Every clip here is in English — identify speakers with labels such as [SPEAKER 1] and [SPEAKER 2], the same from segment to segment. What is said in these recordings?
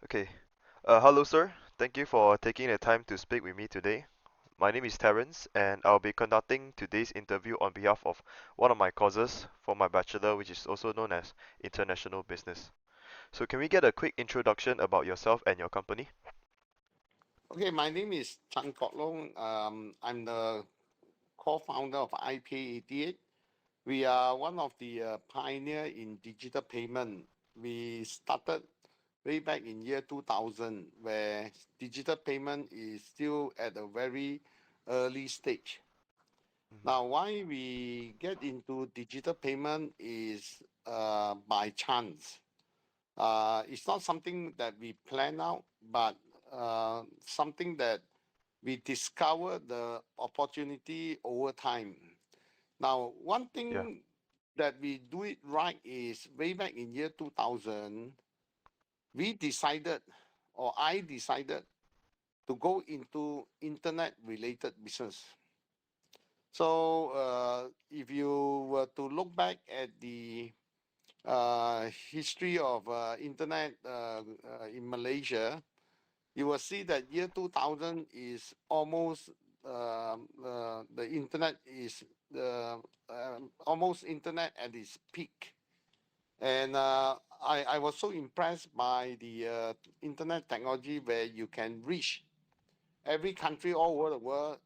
[SPEAKER 1] Okay. Hello, sir. Thank you for taking the time to speak with me today. My name is Terence, and I'll be conducting today's interview on behalf of one of my courses for my bachelor, which is also known as International Business. So, can we get a quick introduction about yourself and your company?
[SPEAKER 2] Okay, my name is Chan Kok Long. I'm the co-founder of IP88. We are one of the pioneer in digital payment. We started way back in year 2000, where digital payment is still at a very early stage.
[SPEAKER 1] Mhm.
[SPEAKER 2] Now, why we get into digital payment is by chance. It's not something that we plan out, but something that we discover the opportunity over time. Now, one
[SPEAKER 1] Yeah.
[SPEAKER 2] thing that we do it right is way back in year 2000, we decided, or I decided, to go into internet related business. So, if you were to look back at the history of internet in Malaysia, you will see that year 2000 is almost the internet is almost internet at its peak. And I was so impressed by the internet technology where you can reach every country all over the world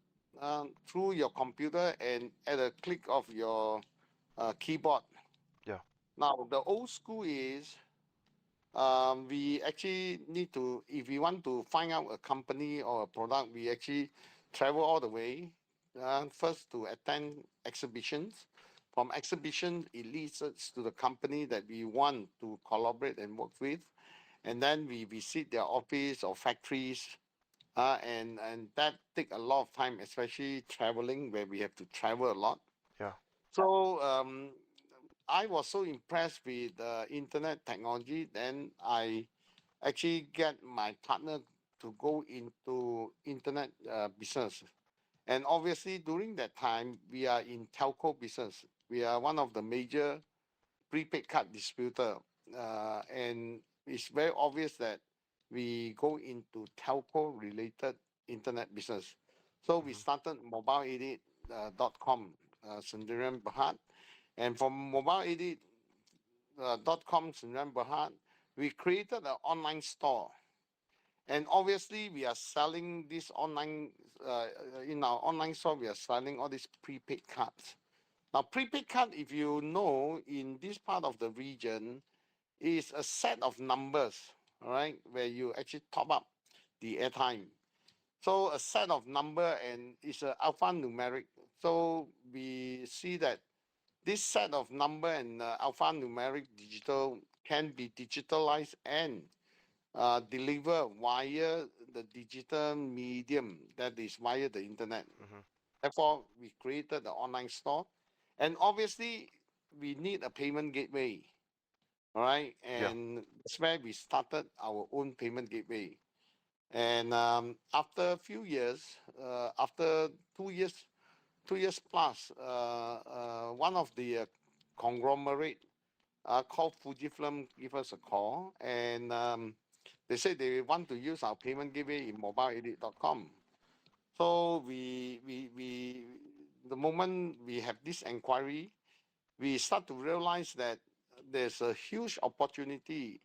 [SPEAKER 2] through your computer and at a click of your keyboard.
[SPEAKER 1] Yeah.
[SPEAKER 2] Now, the old school is we actually need to, if we want to find out a company or a product, we actually travel all the way. First to attend exhibitions. From exhibition, it leads us to the company that we want to collaborate and work with. And then we visit their office or factories. And that take a lot of time, especially traveling, where we have to travel a lot.
[SPEAKER 1] Yeah.
[SPEAKER 2] So I was so impressed with the internet technology. Then I actually get my partner to go into internet business. And obviously, during that time, we are in telco business. We are one of the major prepaid card distributor, and it's very obvious that we go into telco related internet business. So we
[SPEAKER 1] Mhm.
[SPEAKER 2] started mobile88.com, Sendirian Berhad, and from mobile88.com, Sendirian Berhad, we created an online store. And obviously, we are selling this online, in our online store, we are selling all these prepaid cards. Now, prepaid card, if you know, in this part of the region, is a set of numbers, all right, where you actually top up the airtime. So a set of number and it's a alphanumeric. So we see that this set of number and alphanumeric digital can be digitalized and deliver via the digital medium, that is via the internet.
[SPEAKER 1] Mhm.
[SPEAKER 2] Therefore, we created the online store. And obviously, we need a payment gateway. All right.
[SPEAKER 1] Yeah.
[SPEAKER 2] And that's where we started our own payment gateway. And after a few years, after 2 years, 2 years plus, one of the conglomerate called Fujifilm give us a call, and they said they want to use our payment gateway in mobile88.com. So the moment we have this inquiry, we start to realize that there's a huge opportunity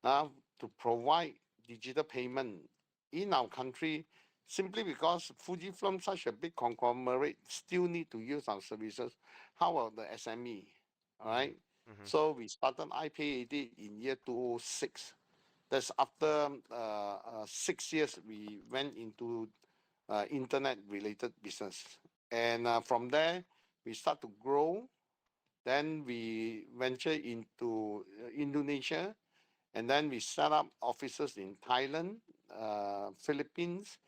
[SPEAKER 2] uh, to provide digital payment in our country simply because Fujifilm, such a big conglomerate, still need to use our services. How about the SME? All
[SPEAKER 1] Mhm.
[SPEAKER 2] right.
[SPEAKER 1] Mhm.
[SPEAKER 2] So we started IPAD in year 2006. That's after 6 years we went into internet related business. And from there, we start to grow. Then we venture into Indonesia, and then we set up offices in Thailand, Philippines,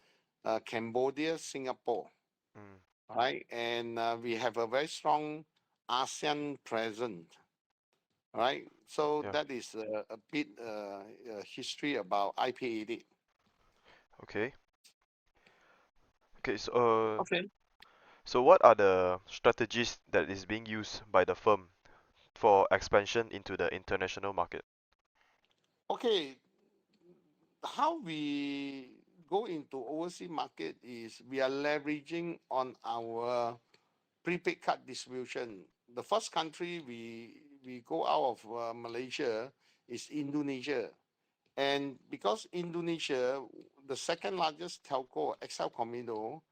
[SPEAKER 2] Cambodia, Singapore.
[SPEAKER 1] Mm.
[SPEAKER 2] Right, and we have a very strong ASEAN presence. Right, so
[SPEAKER 1] Yeah.
[SPEAKER 2] that is a bit history about IP88.
[SPEAKER 1] Okay. Okay. So,
[SPEAKER 2] Okay.
[SPEAKER 1] so what are the strategies that is being used by the firm for expansion into the international market?
[SPEAKER 2] Okay. how we go into overseas market is we are leveraging on our prepaid card distribution. The first country we go out of Malaysia is Indonesia. And because Indonesia, the second largest telco, XL Comino,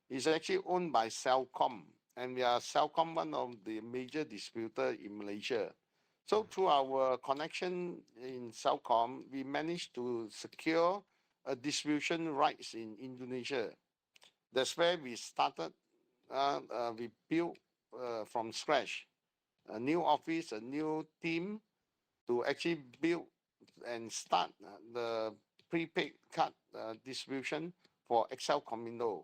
[SPEAKER 2] is actually owned by Celcom. And we are Celcom, one of the major distributor in Malaysia. So through our connection in Celcom, we managed to secure a distribution rights in Indonesia. That's where we started. We built from scratch a new office, a new team to actually build and start the prepaid card distribution for XL Comino.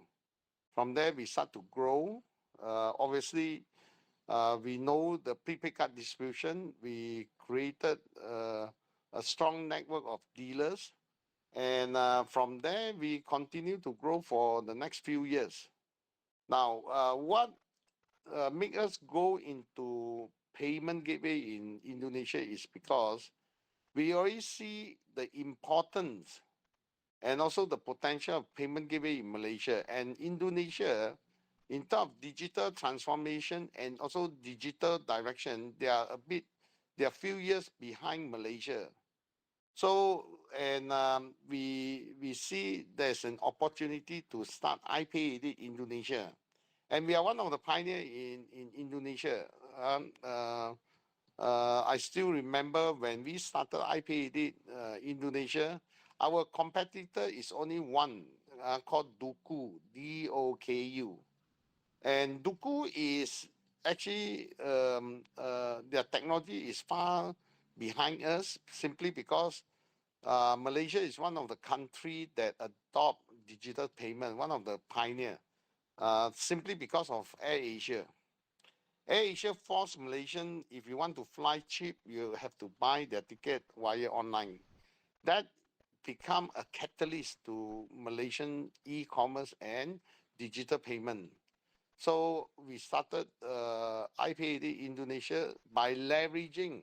[SPEAKER 2] From there, we start to grow. Obviously, we know the prepaid card distribution. We created a strong network of dealers. And from there, we continue to grow for the next few years. Now, what make us go into payment gateway in Indonesia is because we already see the importance and also the potential of payment gateway in Malaysia and Indonesia. In terms of digital transformation and also digital direction, they are a few years behind Malaysia. So, and we see there's an opportunity to start iPay in Indonesia. And we are one of the pioneers in Indonesia. I still remember when we started iPay Indonesia, our competitor is only one called Duku, D-O-K-U. And Duku is actually, their technology is far behind us simply because Malaysia is one of the countries that adopt digital payment, one of the pioneer, simply because of AirAsia. AirAsia forced Malaysian, if you want to fly cheap, you have to buy their ticket via online. That become a catalyst to Malaysian e-commerce and digital payment. So we started iPay Indonesia by leveraging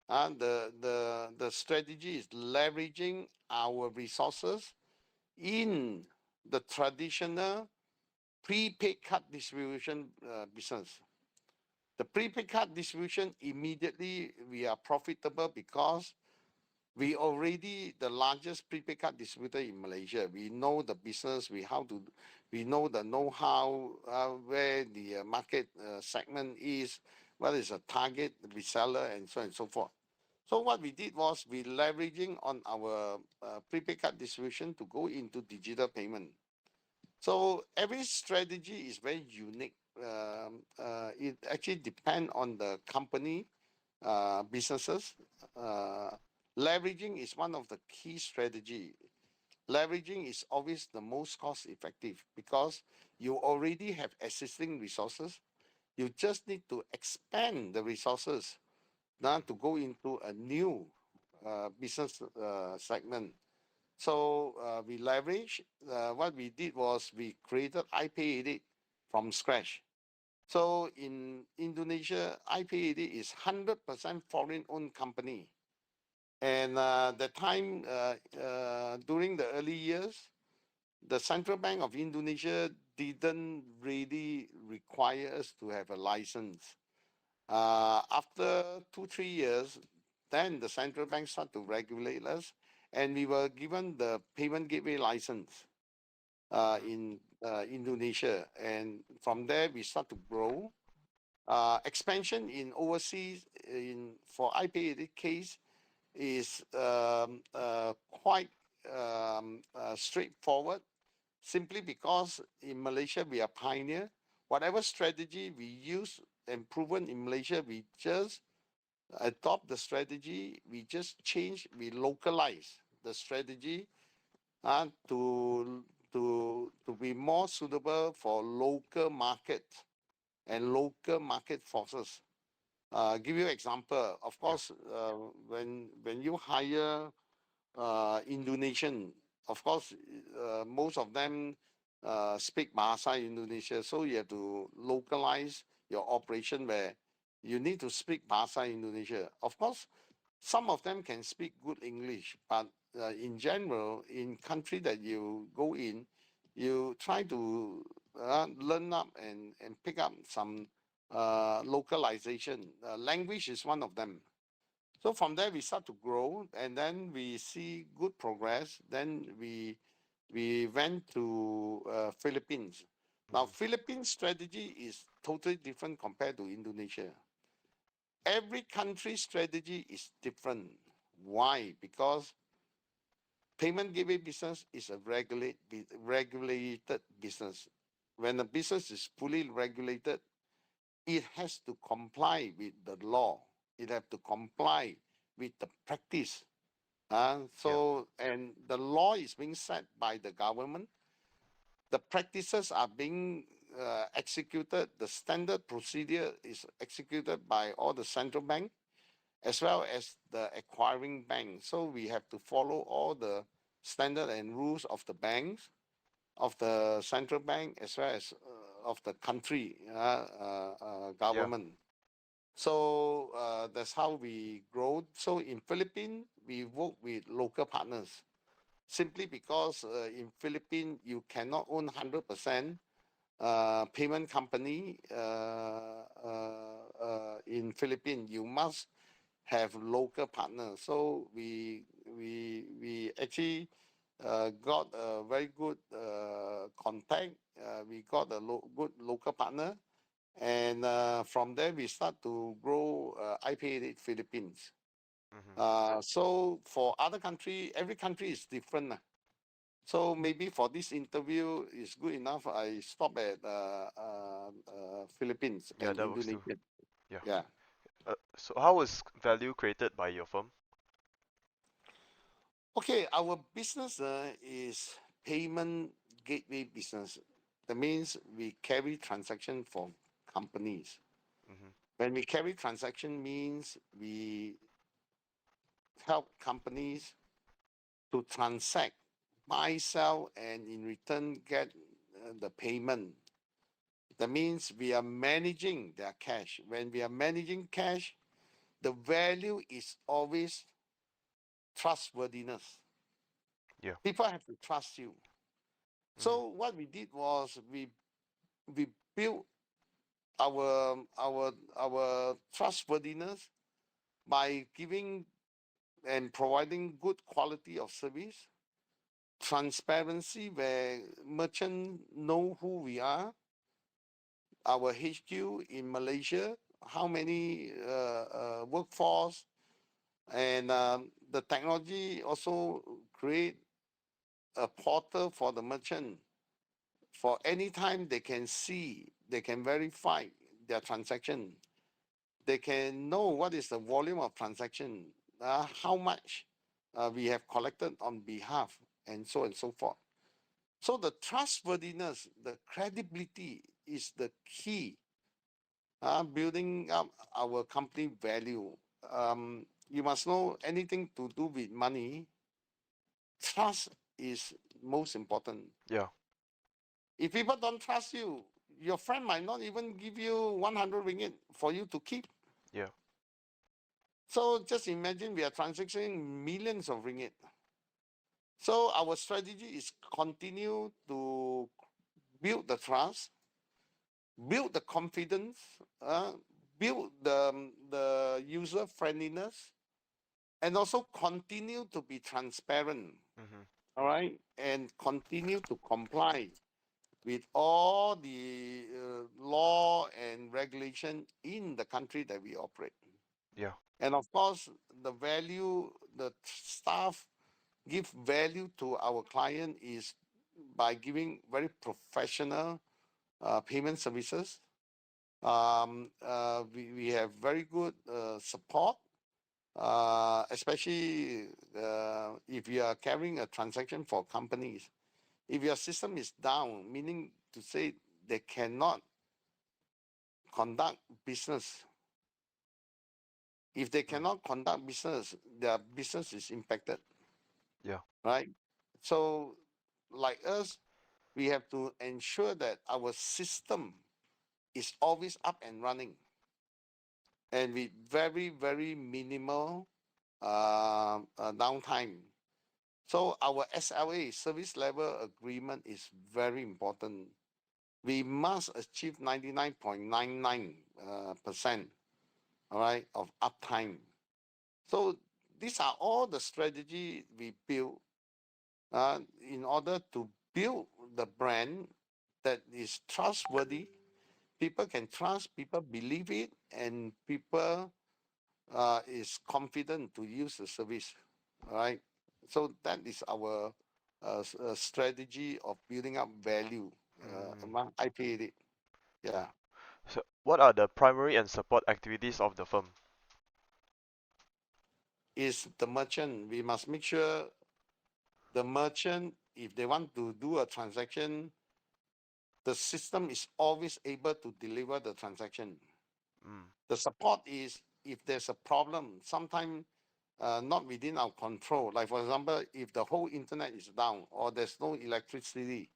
[SPEAKER 2] the strategy is leveraging our resources in the traditional prepaid card distribution business. The prepaid card distribution, immediately we are profitable because we already the largest prepaid card distributor in Malaysia. We know the business, we know the know-how, where the market segment is, what is a target reseller, and so on and so forth. So what we did was we leveraging on our prepaid card distribution to go into digital payment. So every strategy is very unique. It actually depends on the company, businesses. Leveraging is one of the key strategy. Leveraging is always the most cost effective because you already have existing resources. You just need to expand the resources now to go into a new business segment. So we leverage. What we did was we created iPay from scratch. So in Indonesia, iPay is 100% foreign-owned company. And the time during the early years, the Central Bank of Indonesia didn't really require us to have a license. After 2-3 years, then the Central Bank started to regulate us, and we were given the payment gateway license in Indonesia. And from there, we start to grow. Expansion in overseas for iPay case is quite straightforward, simply because in Malaysia we are pioneer. Whatever strategy we use and proven in Malaysia, we just adopt the strategy, we just change, we localize the strategy to be more suitable for local market and local market forces. Give you example. Of course, when you hire Indonesian, of course, most of them speak Bahasa Indonesia, so you have to localize your operation where you need to speak Bahasa Indonesia. Of course, Some of them can speak good English, but in general, in country that you go in, you try to learn up and pick up some localization. Language is one of them. So from there we start to grow, and then we see good progress. Then we went to Philippines. Now
[SPEAKER 1] Mhm.
[SPEAKER 2] Philippines strategy is totally different compared to Indonesia. Every country's strategy is different. Why? Because payment gateway business is a regulated business. When a business is fully regulated, it has to comply with the law. It have to comply with the practice.
[SPEAKER 1] Yeah.
[SPEAKER 2] And the law is being set by the government. The practices are being executed. The standard procedure is executed by all the central bank as well as the acquiring bank. So we have to follow all the standard and rules of the banks, of the central bank, as well as of the country
[SPEAKER 1] Yeah.
[SPEAKER 2] government. So that's how we grow. So in Philippines, we work with local partners simply because in Philippines you cannot own 100% payment company in Philippines. You must have local partners. So we actually got a very good contact. We got a good local partner, and from there we start to grow IPA Philippines.
[SPEAKER 1] Mhm.
[SPEAKER 2] So for other country, every country is different. So maybe for this interview is good enough. I stop at Philippines
[SPEAKER 1] Yeah,
[SPEAKER 2] and
[SPEAKER 1] that works too.
[SPEAKER 2] Indonesia.
[SPEAKER 1] Yeah.
[SPEAKER 2] Yeah.
[SPEAKER 1] So how is value created by your firm?
[SPEAKER 2] Okay, our business is payment gateway business. That means we carry transaction for companies.
[SPEAKER 1] Mhm.
[SPEAKER 2] When we carry transaction means we help companies to transact, buy, sell, and in return get the payment. That means we are managing their cash. When we are managing cash, the value is always trustworthiness.
[SPEAKER 1] Yeah.
[SPEAKER 2] People have to trust you.
[SPEAKER 1] Mhm.
[SPEAKER 2] So what we did was we built our trustworthiness by giving and providing good quality of service, transparency where merchant know who we are, our HQ in Malaysia, how many workforce, and the technology also create a portal for the merchant. For any time they can see, they can verify their transaction. They can know what is the volume of transaction, how much we have collected on behalf, and so forth. So the trustworthiness, the credibility is the key, building up our company value. You must know anything to do with money, trust is most important.
[SPEAKER 1] Yeah.
[SPEAKER 2] If people don't trust you, your friend might not even give you 100 ringgit for you to keep.
[SPEAKER 1] Yeah.
[SPEAKER 2] So just imagine we are transacting millions of ringgit. So our strategy is continue to build the trust, build the confidence, uh, build the user friendliness, and also continue to be transparent.
[SPEAKER 1] Mhm.
[SPEAKER 2] All right, and continue to comply with all the law and regulation in the country that we operate.
[SPEAKER 1] Yeah.
[SPEAKER 2] And of course, the value, the staff give value to our client is by giving very professional payment services. We have very good support, especially if you are carrying a transaction for companies. If your system is down, meaning to say they cannot conduct business. If they
[SPEAKER 1] Mm.
[SPEAKER 2] cannot conduct business, their business is impacted,
[SPEAKER 1] Yeah.
[SPEAKER 2] right? So, like us, we have to ensure that our system is always up and running and with very, very minimal downtime. So our SLA, service level agreement, is very important. We must achieve 99.99 percent, all right, of uptime. So these are all the strategy we build in order to build the brand that is trustworthy. People can trust, people believe it, and people is confident to use the service. All right. So that is our strategy of building up value
[SPEAKER 1] Mm.
[SPEAKER 2] among IPA. Yeah,
[SPEAKER 1] So, what are the primary and support activities of the firm?
[SPEAKER 2] is the merchant. We must make sure the merchant, if they want to do a transaction, the system is always able to deliver the transaction.
[SPEAKER 1] Mm.
[SPEAKER 2] The support is if there's a problem, sometimes not within our control. Like for example, if the whole internet is down or there's no electricity,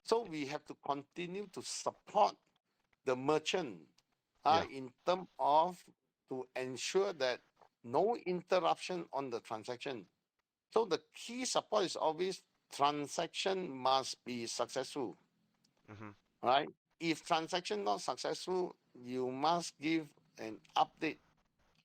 [SPEAKER 2] so we have to continue to support the merchant
[SPEAKER 1] Yeah.
[SPEAKER 2] in terms of to ensure that no interruption on the transaction. So the key support is always transaction must be successful,
[SPEAKER 1] Mhm.
[SPEAKER 2] right? If transaction not successful, you must give an update,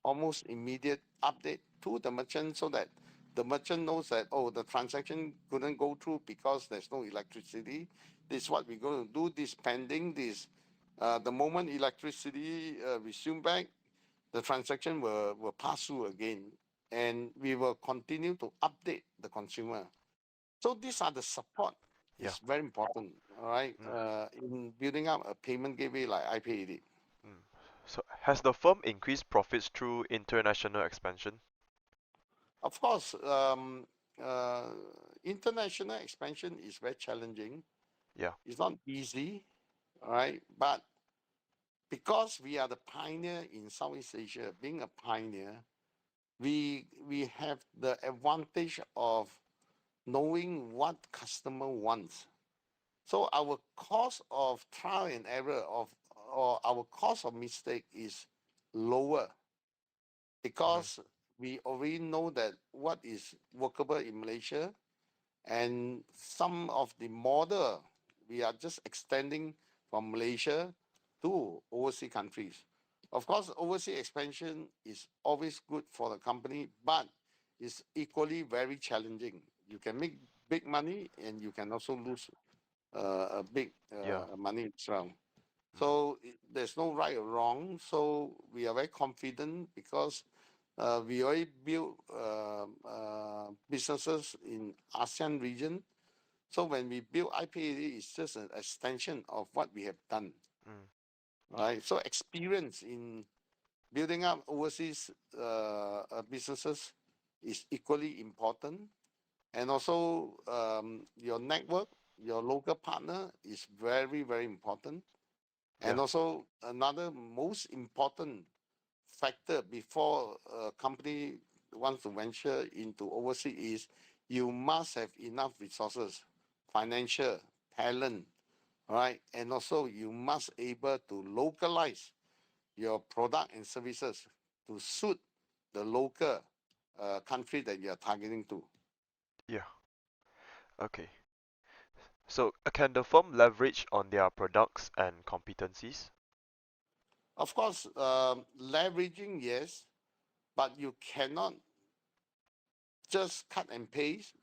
[SPEAKER 2] almost immediate update to the merchant so that the merchant knows that, oh, the transaction couldn't go through because there's no electricity. This is what we're going to do. This pending this. The moment electricity resume back, the transaction will pass through again, and we will continue to update the consumer. So these are the support.
[SPEAKER 1] Yeah.
[SPEAKER 2] It's very important, all right,
[SPEAKER 1] Mm.
[SPEAKER 2] in building up a payment gateway like iPay.
[SPEAKER 1] Mm. So, has the firm increased profits through international expansion?
[SPEAKER 2] Of course, uh, international expansion is very challenging.
[SPEAKER 1] Yeah.
[SPEAKER 2] It's not easy, all right? But because we are the pioneer in Southeast Asia, being a pioneer, we have the advantage of knowing what customer wants. So our cost of trial and error of or our cost of mistake is lower
[SPEAKER 1] Mhm.
[SPEAKER 2] because we already know that what is workable in Malaysia, and some of the model we are just extending from Malaysia to overseas countries. Of course, overseas expansion is always good for the company, but it's equally very challenging. You can make big money and you can also lose a big
[SPEAKER 1] Yeah.
[SPEAKER 2] money as well.
[SPEAKER 1] Mhm.
[SPEAKER 2] So there's no right or wrong. So we are very confident because we already built businesses in ASEAN region. So when we build IPAD, it's just an extension of what we have done,
[SPEAKER 1] Mm.
[SPEAKER 2] right? So experience in building up overseas businesses is equally important, and also your network, your local partner is very very important, and
[SPEAKER 1] Yeah.
[SPEAKER 2] also another most important factor before a company wants to venture into overseas is you must have enough resources, financial, talent, right? And also you must able to localize your product and services to suit the local country that you are targeting to.
[SPEAKER 1] Yeah. Okay. So, can the firm leverage on their products and competencies?
[SPEAKER 2] Of course, leveraging, yes, but you cannot just cut and paste.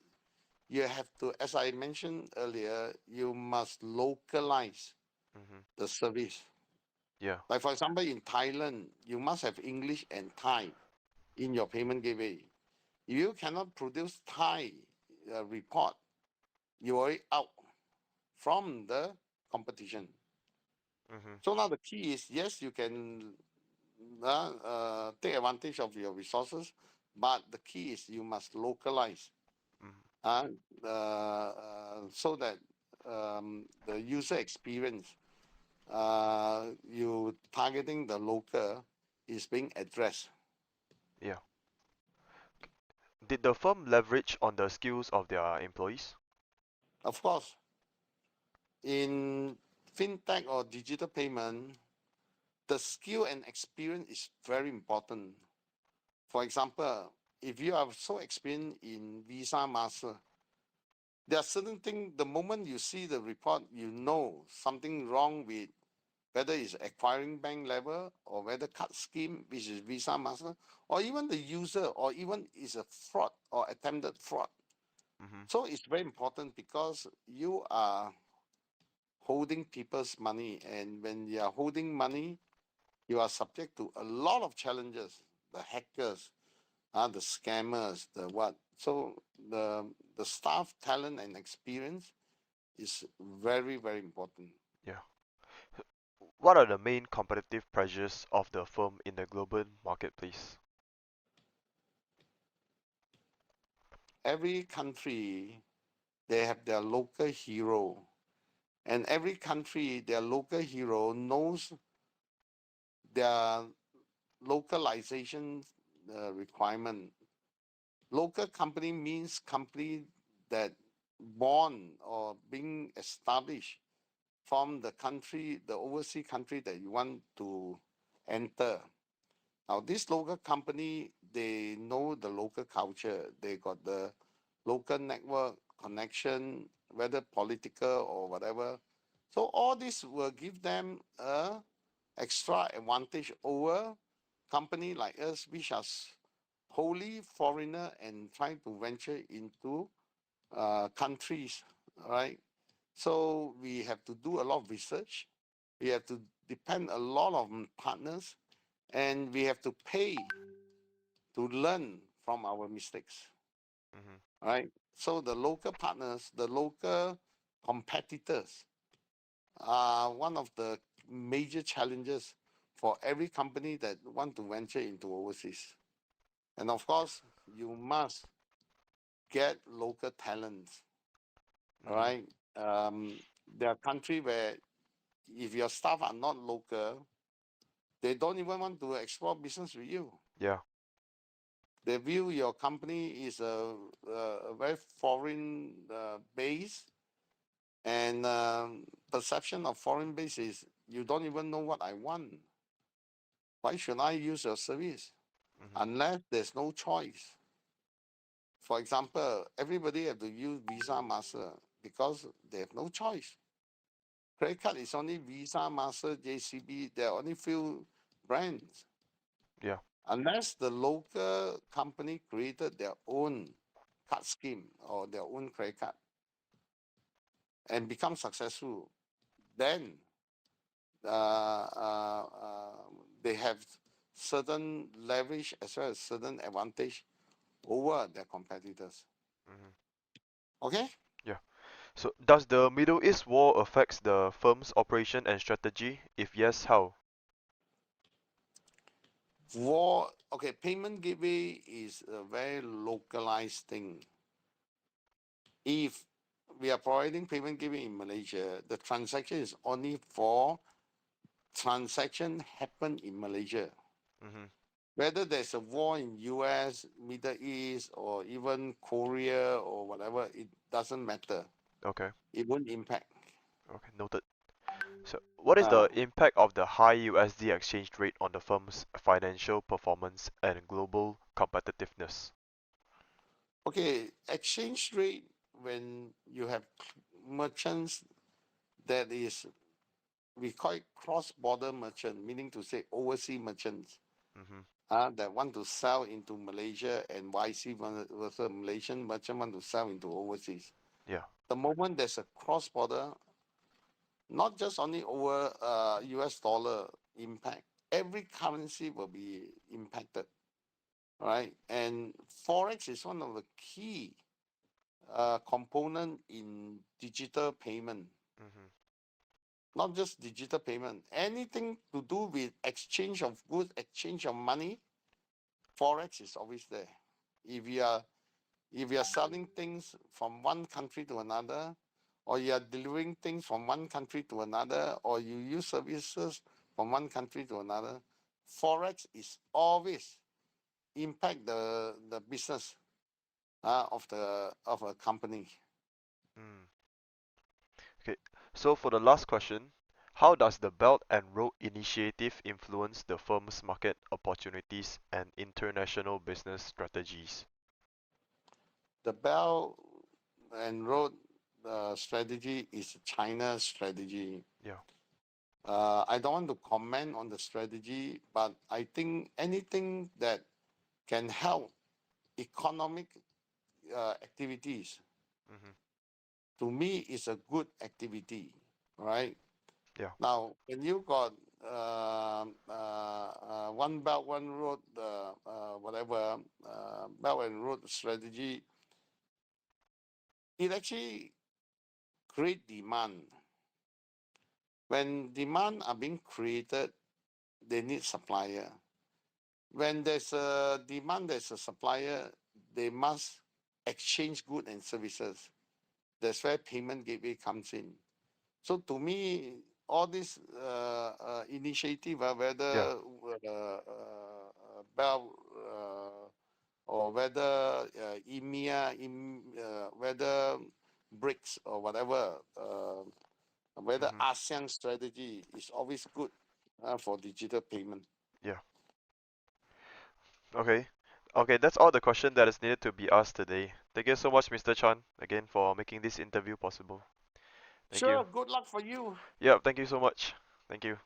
[SPEAKER 2] You have to, as I mentioned earlier, you must localize
[SPEAKER 1] Mhm.
[SPEAKER 2] the service.
[SPEAKER 1] Yeah.
[SPEAKER 2] Like for example, in Thailand, you must have English and Thai in your payment gateway. If you cannot produce Thai report, you are out from the competition.
[SPEAKER 1] Mhm.
[SPEAKER 2] So now the key is yes, you can take advantage of your resources, but the key is you must localize
[SPEAKER 1] Mhm.
[SPEAKER 2] uh, so that the user experience you targeting the local is being addressed.
[SPEAKER 1] Yeah. Did the firm leverage on the skills of their employees?
[SPEAKER 2] Of course, in fintech or digital payment, the skill and experience is very important. For example, if you are so experienced in Visa Master, there are certain things, the moment you see the report, you know something wrong with whether it's acquiring bank level or whether card scheme, which is Visa Master, or even the user, or even is a fraud or attempted fraud.
[SPEAKER 1] Mm-hmm.
[SPEAKER 2] So it's very important because you are holding people's money, and when you are holding money, you are subject to a lot of challenges. The hackers, the scammers, the what. So the staff talent and experience is very, very important.
[SPEAKER 1] Yeah. What are the main competitive pressures of the firm in the global marketplace?
[SPEAKER 2] Every country they have their local hero, and every country their local hero knows their localization requirement. Local company means company that born or being established from the country, the overseas country that you want to enter. Now, this local company, they know the local culture. They got the local network connection, whether political or whatever. So all this will give them a extra advantage over company like us, which are wholly foreigner and trying to venture into countries, right? So we have to do a lot of research. We have to depend a lot of partners, and we have to pay to learn from our mistakes,
[SPEAKER 1] Mm-hmm.
[SPEAKER 2] right? So the local partners, the local competitors are one of the major challenges for every company that want to venture into overseas. And of course, you must get local talents,
[SPEAKER 1] Mm-hmm.
[SPEAKER 2] right? There are countries where if your staff are not local, they don't even want to explore business with you.
[SPEAKER 1] Yeah.
[SPEAKER 2] They view your company is a very foreign base, and perception of foreign base is you don't even know what I want. Why should I use your service?
[SPEAKER 1] Mm-hmm.
[SPEAKER 2] Unless there's no choice. For example, everybody have to use Visa Master because they have no choice. Credit card is only Visa, Master, JCB. There are only few brands.
[SPEAKER 1] Yeah.
[SPEAKER 2] Unless the local company created their own card scheme or their own credit card and become successful, then uh, uh, they have certain leverage as well as certain advantage over their competitors.
[SPEAKER 1] Mm-hmm.
[SPEAKER 2] Okay?
[SPEAKER 1] Yeah. So does the Middle East war affects the firm's operation and strategy? If yes, how?
[SPEAKER 2] Okay, payment gateway is a very localized thing. If we are providing payment gateway in Malaysia, the transaction is only for transaction happen in Malaysia.
[SPEAKER 1] Mm-hmm.
[SPEAKER 2] Whether there's a war in US, Middle East, or even Korea or whatever, it doesn't matter.
[SPEAKER 1] Okay.
[SPEAKER 2] It won't impact.
[SPEAKER 1] Okay. Noted. So what is
[SPEAKER 2] Uh,
[SPEAKER 1] the impact of the high USD exchange rate on the firm's financial performance and global competitiveness?
[SPEAKER 2] okay, exchange rate when you have merchants that is, we call it cross-border merchant, meaning to say overseas merchants
[SPEAKER 1] Mm-hmm.
[SPEAKER 2] that want to sell into Malaysia and vice versa, Malaysian merchant want to sell into overseas.
[SPEAKER 1] Yeah.
[SPEAKER 2] The moment there's a cross-border, not just only over US dollar impact, every currency will be impacted, right? And Forex is one of the key component in digital payment,
[SPEAKER 1] Mm-hmm.
[SPEAKER 2] not just digital payment, anything to do with exchange of goods, exchange of money, Forex is always there. If you are if you are selling things from one country to another, or you are delivering things from one country to another, or you use services from one country to another, Forex is always impact the business of a company.
[SPEAKER 1] Mm. Okay. So for the last question, How does the Belt and Road Initiative influence the firm's market opportunities and international business strategies?
[SPEAKER 2] The Belt and Road strategy is China strategy.
[SPEAKER 1] Yeah.
[SPEAKER 2] I don't want to comment on the strategy, but I think anything that can help economic activities,
[SPEAKER 1] Mhm.
[SPEAKER 2] to me, is a good activity, right?
[SPEAKER 1] Yeah.
[SPEAKER 2] Now, when you got one belt, one road, whatever belt and road strategy, it actually create demand. When demand are being created, they need supplier. When there's a demand, there's a supplier, they must exchange goods and services. That's where payment gateway comes in. So to me, all this initiative,
[SPEAKER 1] Yeah.
[SPEAKER 2] whether Bell or whether EMEA, whether BRICS or whatever, whether
[SPEAKER 1] Mhm.
[SPEAKER 2] ASEAN strategy is always good for digital payment.
[SPEAKER 1] Yeah. Okay. Okay, that's all the question that is needed to be asked today. Thank you so much, Mr. Chan, again for making this interview possible. Thank you.
[SPEAKER 2] Sure, good luck for you.
[SPEAKER 1] Yeah, thank you so much. Thank you.